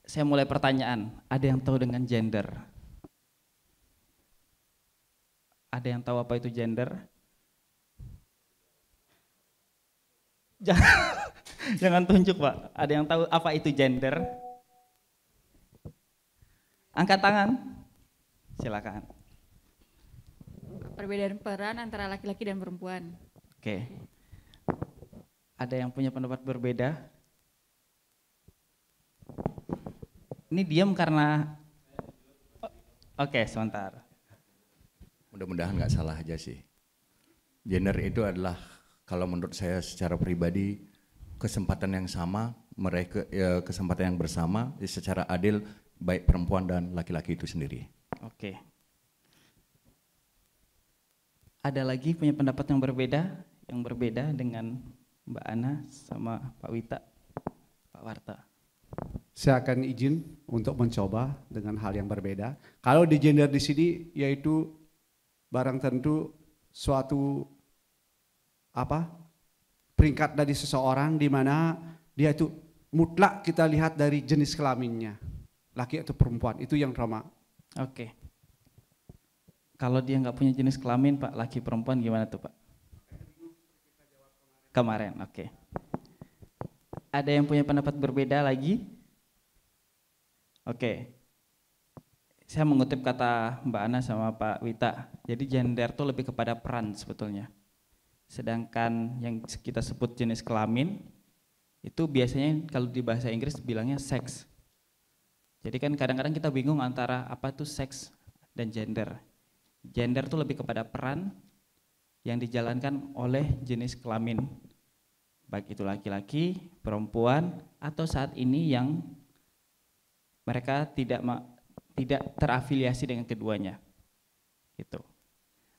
Saya mulai pertanyaan. Ada yang tahu dengan gender? Ada yang tahu apa itu gender? Jangan, jangan tunjuk, Pak. Ada yang tahu apa itu gender? Angkat tangan. Silakan. Perbedaan peran antara laki-laki dan perempuan. Oke. Ada yang punya pendapat berbeda? Ini diam karena... Oke, sebentar. Mudah-mudahan nggak salah aja sih. Gender itu adalah kalau menurut saya secara pribadi kesempatan yang sama, mereka kesempatan yang bersama secara adil baik perempuan dan laki-laki itu sendiri. Oke. Ada lagi punya pendapat yang berbeda dengan Mbak Ana sama Pak Wita, Pak Warta. Saya akan izin untuk mencoba dengan hal yang berbeda. Kalau di gender di sini yaitu barang tentu suatu peringkat dari seseorang di mana dia itu mutlak kita lihat dari jenis kelaminnya, laki atau perempuan, itu yang pertama. Oke. Kalau dia nggak punya jenis kelamin, Pak, laki perempuan gimana tuh, Pak? Kemarin, oke. Ada yang punya pendapat berbeda lagi? Oke. Saya mengutip kata Mbak Ana sama Pak Wita. Jadi gender itu lebih kepada peran sebetulnya. Sedangkan yang kita sebut jenis kelamin itu biasanya kalau di bahasa Inggris bilangnya sex. Jadi kan kadang-kadang kita bingung antara apa itu seks dan gender. Gender itu lebih kepada peran yang dijalankan oleh jenis kelamin, baik itu laki-laki, perempuan, atau saat ini yang mereka tidak terafiliasi dengan keduanya. Gitu.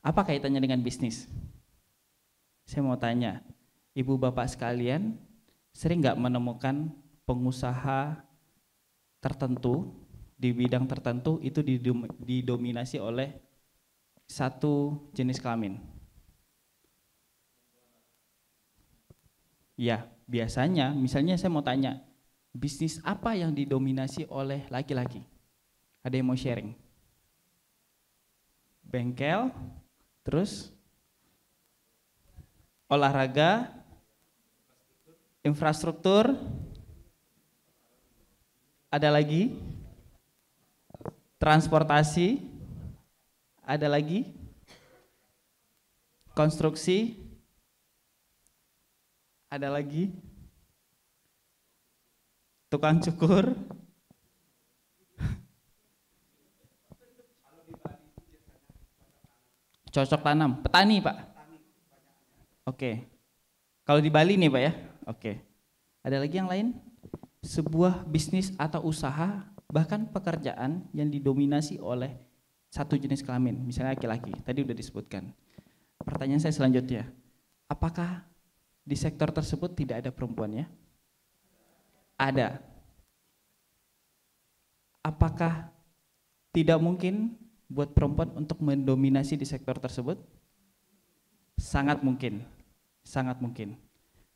Apa kaitannya dengan bisnis? Saya mau tanya, ibu bapak sekalian sering nggak menemukan pengusaha tertentu di bidang tertentu itu didominasi oleh satu jenis kelamin? Ya, biasanya misalnya saya mau tanya, bisnis apa yang didominasi oleh laki-laki? Ada yang mau sharing? Bengkel, terus olahraga, infrastruktur, ada lagi? Transportasi, ada lagi? Konstruksi, ada lagi? Tukang cukur, cocok tanam, petani, Pak. Oke. Kalau di Bali nih, Pak, ya. Oke. Ada lagi yang lain? Sebuah bisnis atau usaha bahkan pekerjaan yang didominasi oleh satu jenis kelamin, misalnya laki-laki. Tadi udah disebutkan. Pertanyaan saya selanjutnya, apakah di sektor tersebut tidak ada perempuannya? Ada. Apakah tidak mungkin buat perempuan untuk mendominasi di sektor tersebut? Sangat mungkin, sangat mungkin.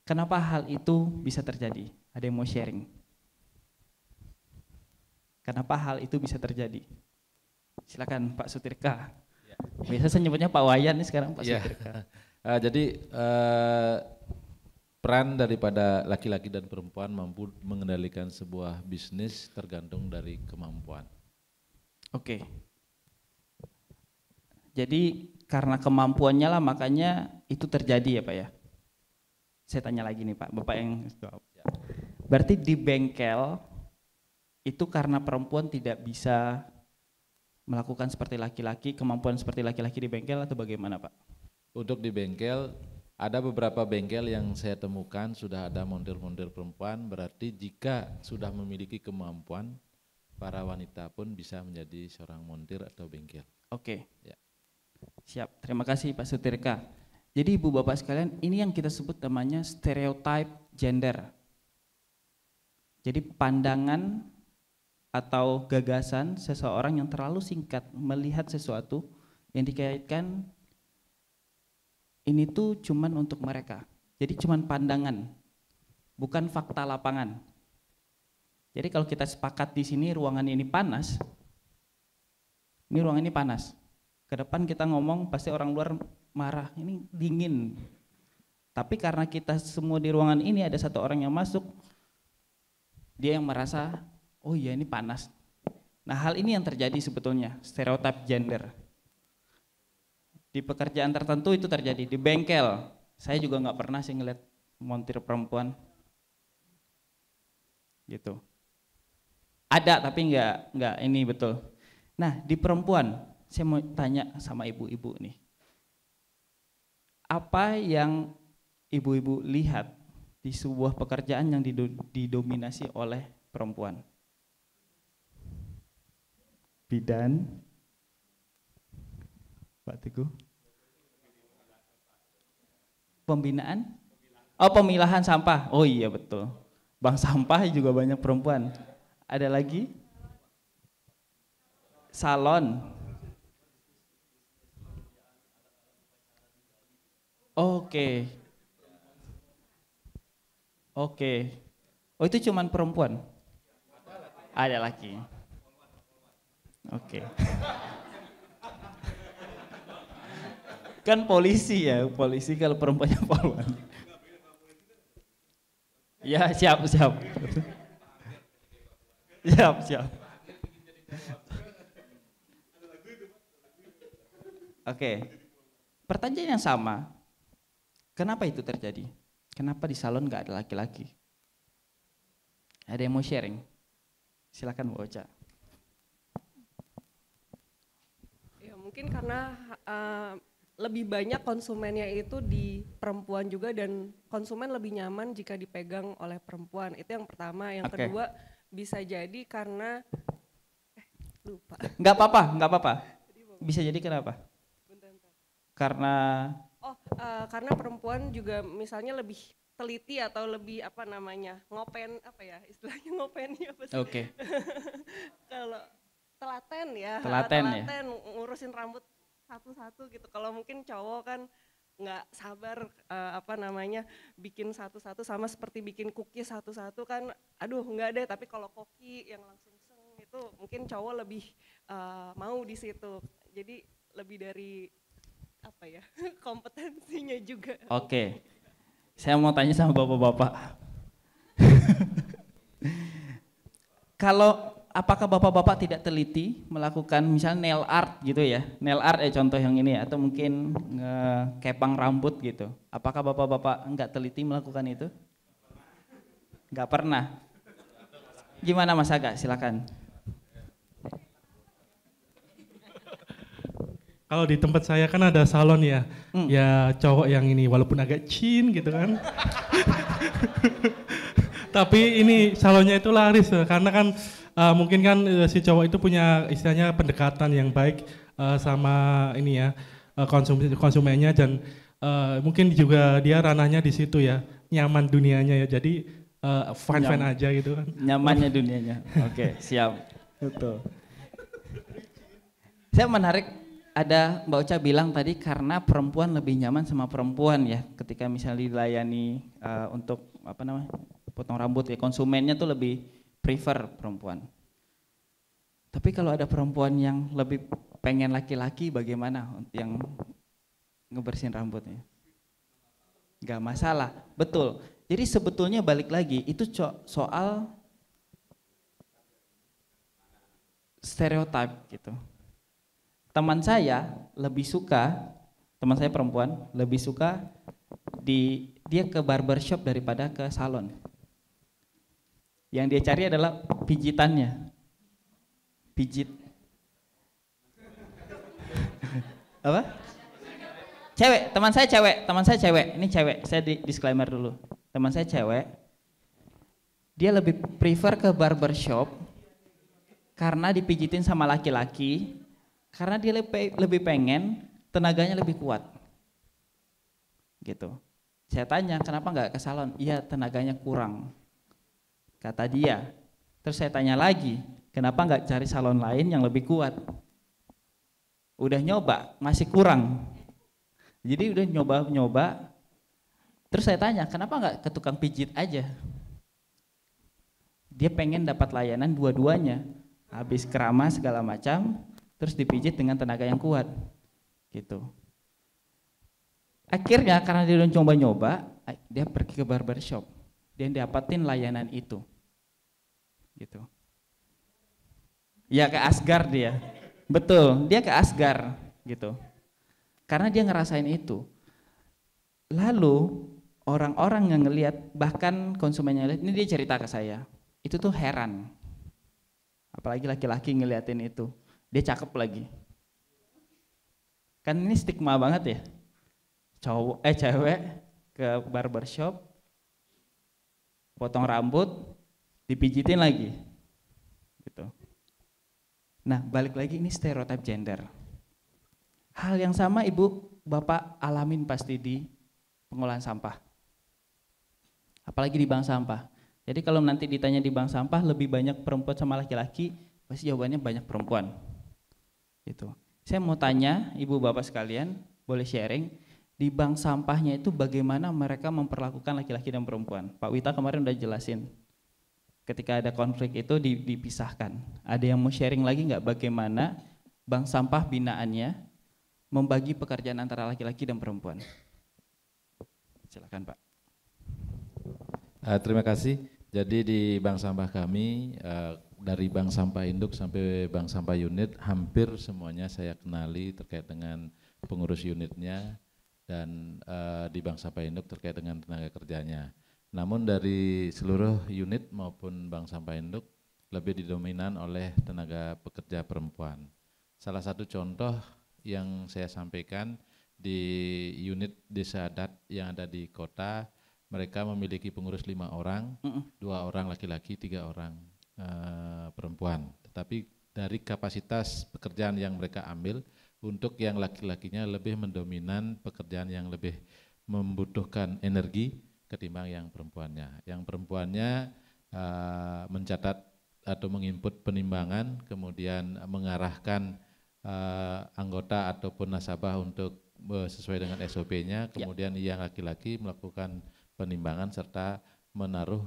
Kenapa hal itu bisa terjadi? Ada yang mau sharing? Kenapa hal itu bisa terjadi? Silakan Pak Sutirka. Ya. Biasa saya nyebutnya Pak Wayan, nih sekarang Pak Ya. Sutirka. Jadi peran daripada laki-laki dan perempuan mampu mengendalikan sebuah bisnis tergantung dari kemampuan. Oke. Jadi karena kemampuannya lah makanya itu terjadi ya Pak ya. Saya tanya lagi nih Pak, Bapak yang jawab. Berarti di bengkel itu karena perempuan tidak bisa melakukan seperti laki-laki, kemampuan seperti laki-laki di bengkel atau bagaimana Pak? Untuk di bengkel, ada beberapa bengkel yang saya temukan sudah ada montir-montir perempuan, berarti jika sudah memiliki kemampuan, para wanita pun bisa menjadi seorang montir atau bengkel. Oke. Ya. Siap, terima kasih Pak Sutirka. Jadi Ibu Bapak sekalian, ini yang kita sebut namanya stereotype gender. Jadi pandangan atau gagasan seseorang yang terlalu singkat melihat sesuatu yang dikaitkan ini tuh cuman untuk mereka. Jadi cuman pandangan, bukan fakta lapangan. Jadi kalau kita sepakat di sini ruangan ini panas, ini ruangan ini panas. Ke depan kita ngomong pasti orang luar marah, ini dingin. Tapi karena kita semua di ruangan ini ada satu orang yang masuk, dia yang merasa, oh iya ini panas. Nah hal ini yang terjadi sebetulnya, stereotip gender. Di pekerjaan tertentu itu terjadi, di bengkel. Saya juga nggak pernah sih ngeliat montir perempuan. Gitu. Ada tapi nggak ini betul. Nah di perempuan, saya mau tanya sama ibu-ibu nih. Apa yang ibu-ibu lihat di sebuah pekerjaan yang didominasi oleh perempuan? Bidan, Pak Teguh. Pembinaan? Oh pemilahan sampah, oh iya betul. Bank sampah juga banyak perempuan. Ada lagi? Salon. Oke. Oke. Oh itu cuman perempuan? Ada lagi. Oke. Kan polisi ya, polisi kalau perempuannya poluan. Ya siap. Siap. Oke. Pertanyaan yang sama. Kenapa itu terjadi? Kenapa di salon nggak ada laki-laki? Ada yang mau sharing? Silakan Bu Ocha. Ya mungkin karena lebih banyak konsumennya itu di perempuan juga dan konsumen lebih nyaman jika dipegang oleh perempuan. Itu yang pertama. Yang kedua bisa jadi karena lupa. Nggak apa-apa. Bisa jadi kenapa? Karena karena perempuan juga misalnya lebih teliti atau lebih ngopen istilahnya ngopennya apa sih? Oke. Kalau telaten ya, ngurusin rambut satu-satu gitu. Kalau mungkin cowok kan nggak sabar bikin satu-satu, sama seperti bikin cookies satu-satu kan, aduh nggak deh. Tapi kalau koki yang langsung itu mungkin cowok lebih mau di situ. Jadi lebih dari kompetensinya juga. Oke. Saya mau tanya sama bapak-bapak. Apakah bapak-bapak tidak teliti melakukan misalnya nail art gitu ya? Nail art contoh yang ini, atau mungkin kepang rambut gitu. Apakah bapak-bapak enggak teliti melakukan itu? Enggak pernah. Gimana Mas Aga? Silakan. Kalau di tempat saya kan ada salon ya, ya cowok yang ini walaupun agak cin gitu kan. Tapi ini salonnya itu laris karena kan mungkin kan si cowok itu punya istilahnya pendekatan yang baik sama ini ya konsumennya, dan mungkin juga dia ranahnya di situ ya, nyaman dunianya ya, jadi fine aja gitu kan. Nyamannya dunianya. Oke, siap. Betul. Saya menarik. Ada Mbak Ocha bilang tadi karena perempuan lebih nyaman sama perempuan ya, ketika misalnya dilayani untuk potong rambut ya, konsumennya tuh lebih prefer perempuan. Tapi kalau ada perempuan yang lebih pengen laki-laki, bagaimana yang ngebersihin rambutnya? Gak masalah, betul. Jadi sebetulnya balik lagi itu soal stereotip gitu. Teman saya perempuan lebih suka dia ke barbershop daripada ke salon. Yang dia cari adalah pijitannya. Pijit. Apa? Cewek, teman saya cewek. Ini cewek, saya disclaimer dulu. Teman saya cewek. Dia lebih prefer ke barbershop karena dipijitin sama laki-laki. Karena dia lebih pengen tenaganya lebih kuat, gitu. Saya tanya kenapa nggak ke salon? Iya tenaganya kurang, kata dia. Terus saya tanya lagi, kenapa nggak cari salon lain yang lebih kuat? Udah nyoba, masih kurang. Jadi udah nyoba. Terus saya tanya, kenapa nggak ke tukang pijit aja? Dia pengen dapat layanan dua-duanya, habis keramas segala macam, terus dipijit dengan tenaga yang kuat, gitu. Akhirnya karena dia udah coba-nyoba, dia pergi ke barbershop, dia dapatin layanan itu, gitu. Ya ke Asgar dia, betul, dia ke Asgar, gitu. Karena dia ngerasain itu. Lalu orang-orang yang ngelihat, bahkan konsumennya lihat, ini dia cerita ke saya, itu tuh heran. Apalagi laki-laki ngeliatin itu, dia cakep lagi. Kan ini stigma banget ya. Cewek ke barbershop, potong rambut, dipijitin lagi, gitu. Nah, balik lagi ini stereotip gender. Hal yang sama ibu, bapak alamin pasti di pengolahan sampah. Apalagi di bank sampah. Jadi kalau nanti ditanya di bank sampah lebih banyak perempuan sama laki-laki, pasti jawabannya banyak perempuan. Gitu. Saya mau tanya ibu bapak sekalian, boleh sharing, di bank sampahnya itu bagaimana mereka memperlakukan laki-laki dan perempuan. Pak Wita kemarin udah jelasin, ketika ada konflik itu dipisahkan. Ada yang mau sharing lagi nggak bagaimana bank sampah binaannya membagi pekerjaan antara laki-laki dan perempuan? Silakan Pak. Terima kasih. Jadi di bank sampah kami, dari bank sampah induk sampai bank sampah unit, hampir semuanya saya kenali terkait dengan pengurus unitnya, dan di bank sampah induk terkait dengan tenaga kerjanya. Namun dari seluruh unit maupun bank sampah induk lebih didominan oleh tenaga pekerja perempuan. Salah satu contoh yang saya sampaikan di unit desa adat yang ada di kota, mereka memiliki pengurus 5 orang, 2 orang laki-laki, 3 orang perempuan. Tetapi dari kapasitas pekerjaan yang mereka ambil, untuk yang laki-lakinya lebih mendominan pekerjaan yang lebih membutuhkan energi ketimbang yang perempuannya. Yang perempuannya mencatat atau menginput penimbangan, kemudian mengarahkan anggota ataupun nasabah untuk sesuai dengan SOP-nya, kemudian yang laki-laki melakukan penimbangan serta menaruh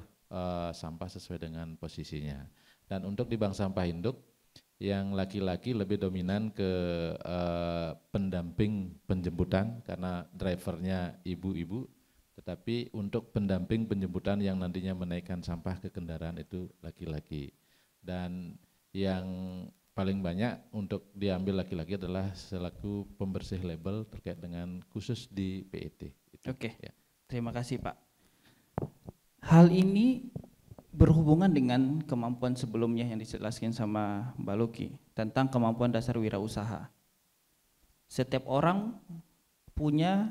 sampah sesuai dengan posisinya. Dan untuk di bank sampah induk, yang laki-laki lebih dominan ke pendamping penjemputan karena drivernya ibu-ibu, tetapi untuk pendamping penjemputan yang nantinya menaikkan sampah ke kendaraan itu laki-laki. Dan yang paling banyak untuk diambil laki-laki adalah selaku pembersih label terkait dengan khusus di PET. Oke, ya. Terima kasih Pak. Hal ini berhubungan dengan kemampuan sebelumnya yang dijelaskan sama Mbak Luki tentang kemampuan dasar wirausaha. Setiap orang punya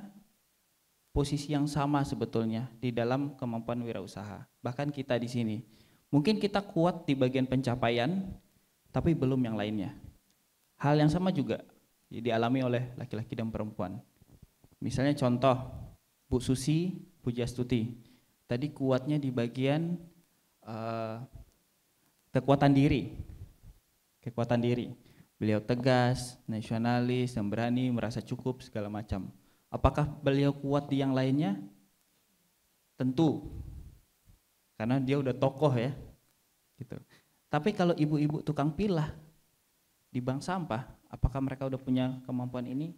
posisi yang sama sebetulnya di dalam kemampuan wirausaha. Bahkan kita di sini, mungkin kita kuat di bagian pencapaian, tapi belum yang lainnya. Hal yang sama juga dialami oleh laki-laki dan perempuan. Misalnya contoh, Bu Susi Pujastuti, tadi kuatnya di bagian kekuatan diri. Beliau tegas, nasionalis, dan berani, merasa cukup segala macam. Apakah beliau kuat di yang lainnya? Tentu, karena dia udah tokoh ya. Gitu. Tapi kalau ibu-ibu tukang pilah di bank sampah, apakah mereka udah punya kemampuan ini?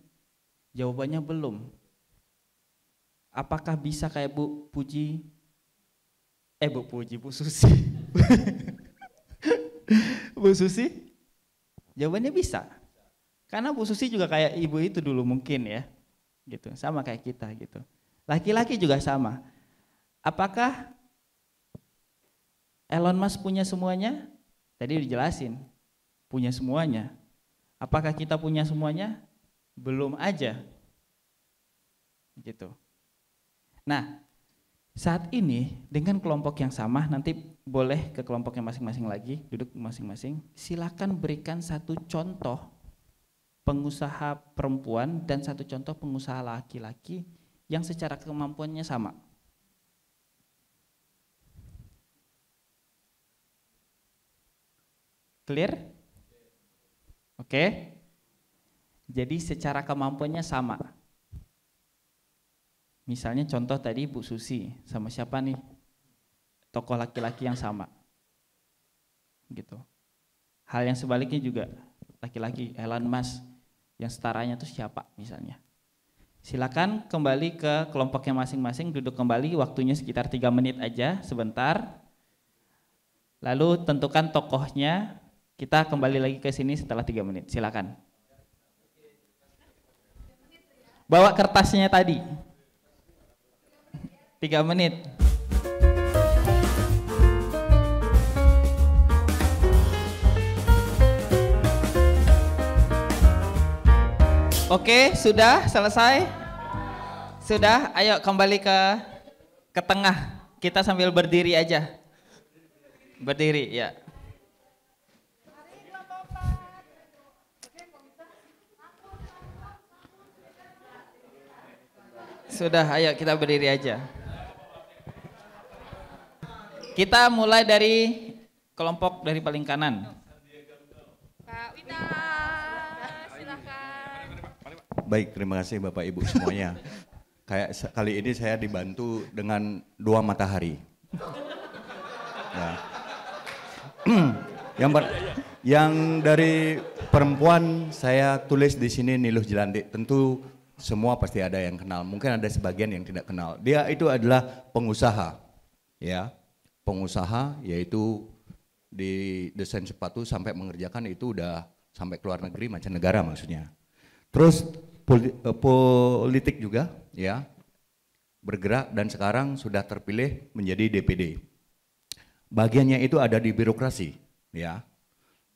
Jawabannya belum. Apakah bisa kayak Bu Susi? Bu Susi? Jawabannya bisa. Karena Bu Susi juga kayak ibu itu dulu mungkin ya. Gitu, sama kayak kita gitu. Laki-laki juga sama. Apakah Elon Musk punya semuanya? Tadi dijelasin. Punya semuanya. Apakah kita punya semuanya? Belum aja. Gitu. Nah, saat ini dengan kelompok yang sama, nanti boleh ke kelompoknya masing-masing lagi, duduk masing-masing. Silakan berikan satu contoh pengusaha perempuan dan satu contoh pengusaha laki-laki yang secara kemampuannya sama. Clear? Oke. Jadi secara kemampuannya sama. Misalnya contoh tadi Bu Susi, sama siapa nih? Tokoh laki-laki yang sama. gitu. Hal yang sebaliknya juga laki-laki, Elon Musk yang setaranya itu siapa misalnya. Silakan kembali ke kelompoknya masing-masing, duduk kembali, waktunya sekitar 3 menit aja sebentar. Lalu tentukan tokohnya, kita kembali lagi ke sini setelah 3 menit, silakan. Bawa kertasnya tadi. 3 menit. Oke, sudah selesai? Sudah, ayo kembali ke tengah. Kita sambil berdiri aja. Berdiri, ya. Sudah, ayo kita berdiri aja. Kita mulai dari kelompok dari paling kanan. Kak Wita, silakan. Baik, terima kasih Bapak Ibu semuanya. Kayak kali ini saya dibantu dengan 2 matahari. Ya. Yang dari perempuan saya tulis di sini Niluh Jelantik. Tentu semua pasti ada yang kenal, mungkin ada sebagian yang tidak kenal. Dia itu adalah pengusaha, ya, pengusaha, yaitu di desain sepatu sampai mengerjakan itu udah sampai ke luar negeri, mancanegara maksudnya. Terus politik juga, ya, bergerak dan sekarang sudah terpilih menjadi DPD. Bagiannya itu ada di birokrasi, ya.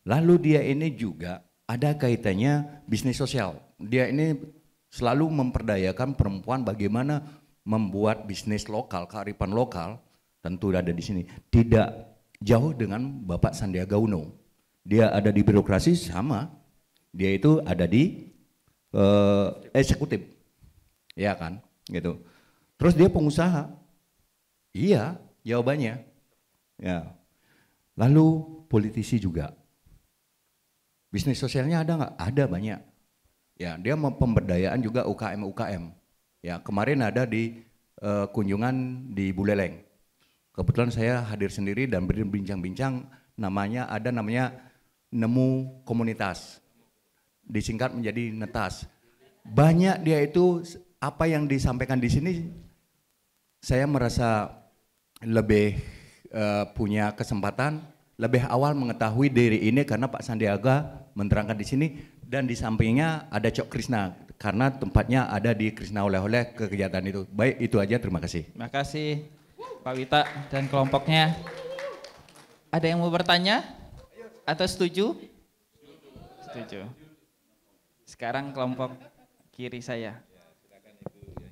Lalu dia ini juga ada kaitannya bisnis sosial. Dia ini selalu memperdayakan perempuan bagaimana membuat bisnis lokal, kearifan lokal, tentu ada di sini. Tidak jauh dengan Bapak Sandiaga Uno. Dia ada di birokrasi sama, dia itu ada di eksekutif, ya kan, gitu. Terus dia pengusaha, iya, jawabannya, ya. Lalu politisi juga, bisnis sosialnya ada nggak? Ada banyak. Ya, dia pemberdayaan juga UKM. Ya, kemarin ada di kunjungan di Buleleng. Kebetulan saya hadir sendiri dan berbincang-bincang, namanya Nemu Komunitas. Disingkat menjadi NETAS. Banyak dia itu apa yang disampaikan di sini, saya merasa lebih punya kesempatan, lebih awal mengetahui diri ini karena Pak Sandiaga menerangkan di sini. Dan di sampingnya ada Cok Krisna, karena tempatnya ada di Krisna oleh-oleh ke kegiatan itu. Baik, itu aja, terima kasih. Terima kasih Pak Wita dan kelompoknya. Ada yang mau bertanya? Atau setuju? Setuju. Sekarang kelompok kiri saya.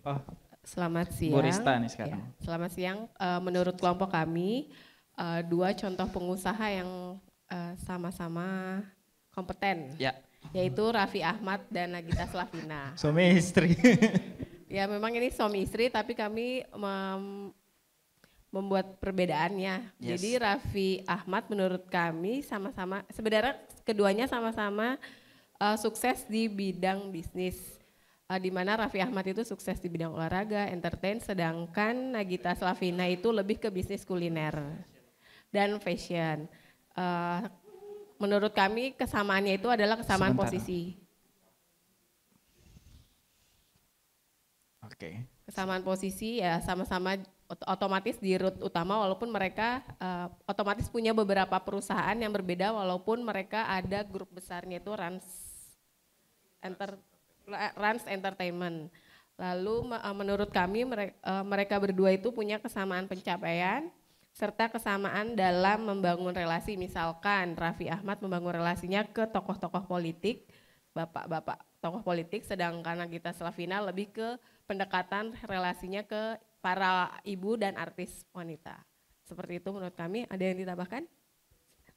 Oh, selamat siang. Bu Rista nih sekarang. Ya, selamat siang. Menurut kelompok kami, 2 contoh pengusaha yang sama-sama kompeten. Ya. Yaitu Raffi Ahmad dan Nagita Slavina. Suami istri. Ya memang ini suami istri, tapi kami membuat perbedaannya. Yes. Jadi Raffi Ahmad menurut kami sama-sama, sebenarnya keduanya sama-sama sukses di bidang bisnis. Di mana Raffi Ahmad itu sukses di bidang olahraga, entertain, sedangkan Nagita Slavina itu lebih ke bisnis kuliner dan fashion. Menurut kami kesamaannya itu adalah kesamaan posisi. Oke. Kesamaan posisi ya sama-sama otomatis di root utama, walaupun mereka otomatis punya beberapa perusahaan yang berbeda, walaupun mereka ada grup besarnya itu Rans Entertainment. Lalu menurut kami mereka berdua itu punya kesamaan pencapaian serta kesamaan dalam membangun relasi. Misalkan Raffi Ahmad membangun relasinya ke tokoh-tokoh politik, bapak-bapak tokoh politik, sedangkan Nagita Slavina lebih ke pendekatan relasinya ke para ibu dan artis wanita. Seperti itu menurut kami. Ada yang ditambahkan?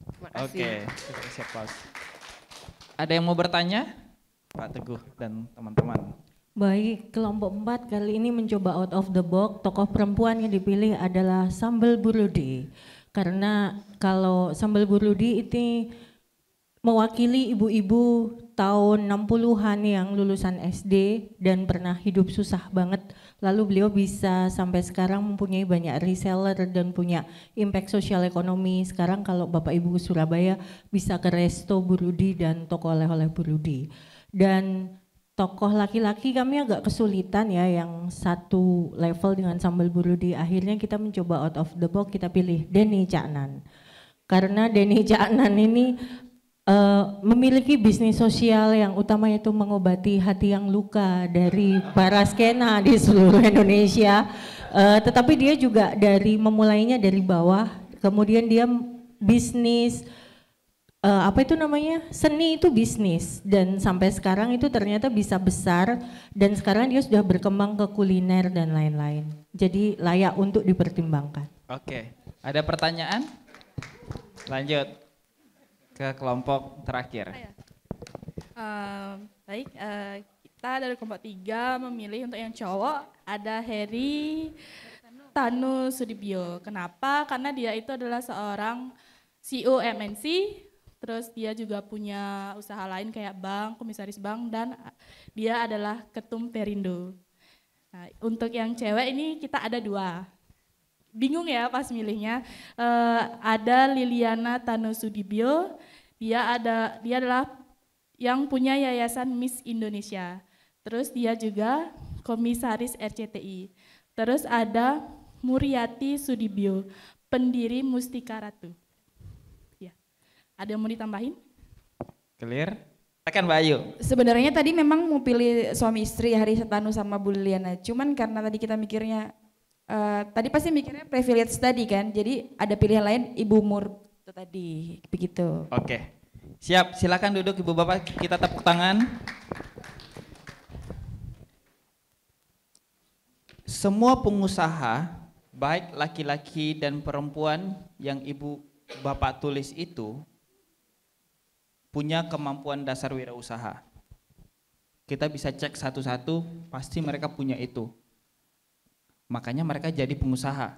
Terima kasih. Oke, kita siap pause. Ada yang mau bertanya? Pak Teguh dan teman-teman. Baik, kelompok 4 kali ini mencoba out of the box. Tokoh perempuan yang dipilih adalah Sambal Burudi. Karena kalau Sambal Burudi itu mewakili ibu-ibu tahun 60-an yang lulusan SD dan pernah hidup susah banget lalu beliau bisa sampai sekarang mempunyai banyak reseller dan punya impact sosial ekonomi. Sekarang kalau Bapak Ibu ke Surabaya bisa ke Resto Bu Rudi dan toko oleh-oleh Bu Rudi. Dan tokoh laki-laki kami agak kesulitan ya yang satu level dengan Sambal Bu Rudi. Akhirnya kita mencoba out of the box, kita pilih Denny Caknan. Karena Denny Caknan ini memiliki bisnis sosial yang utamanya itu mengobati hati yang luka dari para skena di seluruh Indonesia. Tetapi dia juga memulainya dari bawah, kemudian dia bisnis apa itu namanya, seni itu bisnis, dan sampai sekarang itu ternyata bisa besar, dan sekarang dia sudah berkembang ke kuliner dan lain-lain. Jadi layak untuk dipertimbangkan. Oke, ada pertanyaan? Lanjut ke kelompok terakhir. Baik, kita dari kelompok 3 memilih untuk yang cowok ada Heri Tanu Sudibyo. Kenapa? Karena dia itu adalah seorang CEO MNC, terus dia juga punya usaha lain kayak bank, komisaris bank, dan dia adalah ketum Perindo. Nah, untuk yang cewek ini kita ada 2. Bingung ya pas milihnya. Ada Liliana Tanu Sudibyo, dia adalah yang punya yayasan Miss Indonesia. Terus dia juga komisaris RCTI. Terus ada Muriati Sudibyo, pendiri Mustika Ratu. Ya. Ada yang mau ditambahin? Clear? Akan Mbak Ayu. Sebenarnya tadi memang mau pilih suami istri Hari Tanu sama Bu Liliana. Cuman karena tadi kita mikirnya tadi pasti mikirnya privilege tadi kan, jadi ada pilihan lain Ibu Mur itu tadi, begitu. Oke, siap, silakan duduk Ibu Bapak, kita tepuk tangan. Semua pengusaha, baik laki-laki dan perempuan yang Ibu Bapak tulis itu, punya kemampuan dasar wirausaha. Kita bisa cek satu-satu, pasti mereka punya itu. Makanya mereka jadi pengusaha.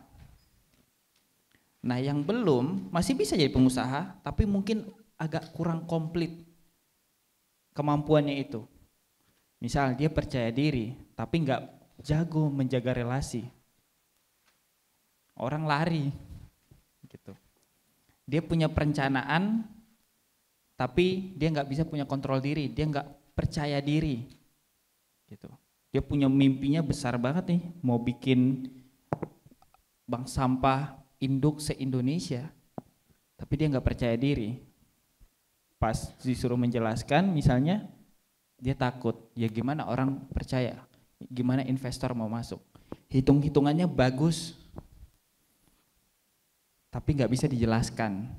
Nah yang belum masih bisa jadi pengusaha, tapi mungkin agak kurang komplit kemampuannya itu. Misal dia percaya diri, tapi nggak jago menjaga relasi. Orang lari, gitu. Dia punya perencanaan, tapi dia nggak bisa punya kontrol diri, dia nggak percaya diri, gitu. Dia punya mimpinya besar banget nih, mau bikin bank sampah induk se-Indonesia, tapi dia nggak percaya diri. Pas disuruh menjelaskan misalnya, dia takut, ya gimana orang percaya, gimana investor mau masuk. Hitung-hitungannya bagus, tapi nggak bisa dijelaskan.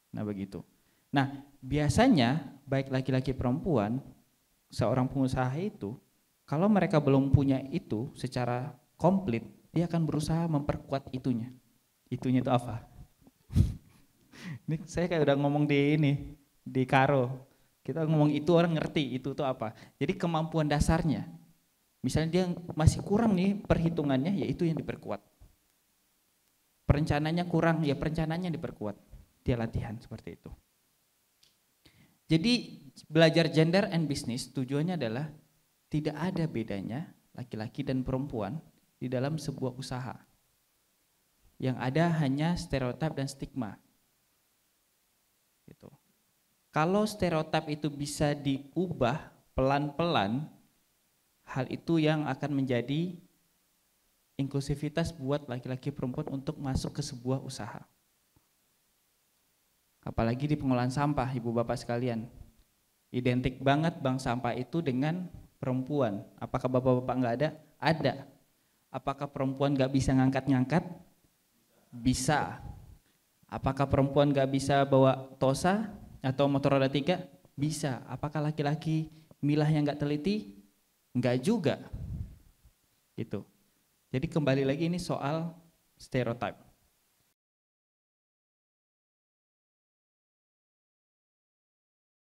Nah begitu. Nah biasanya baik laki-laki perempuan, seorang pengusaha itu, kalau mereka belum punya itu secara komplit, dia akan berusaha memperkuat itunya. Itunya itu apa? Ini saya kayak udah ngomong di Karo. Kita ngomong itu orang ngerti itu apa. Jadi kemampuan dasarnya. Misalnya dia masih kurang nih perhitungannya, ya itu yang diperkuat. Perencanaannya kurang, ya perencanaannya diperkuat. Dia latihan seperti itu. Jadi belajar gender and business tujuannya adalah tidak ada bedanya laki-laki dan perempuan di dalam sebuah usaha. Yang ada hanya stereotip dan stigma. Gitu. Kalau stereotip itu bisa diubah pelan-pelan, hal itu yang akan menjadi inklusivitas buat laki-laki perempuan untuk masuk ke sebuah usaha. Apalagi di pengolahan sampah, Ibu Bapak sekalian. Identik banget bank sampah itu dengan perempuan. Apakah bapak-bapak nggak ada? Ada. Apakah perempuan nggak bisa ngangkat-ngangkat? Bisa. Apakah perempuan nggak bisa bawa tosa atau motor roda 3? Bisa. Apakah laki-laki milahnya nggak teliti? Nggak juga. Gitu. Jadi kembali lagi ini soal stereotip.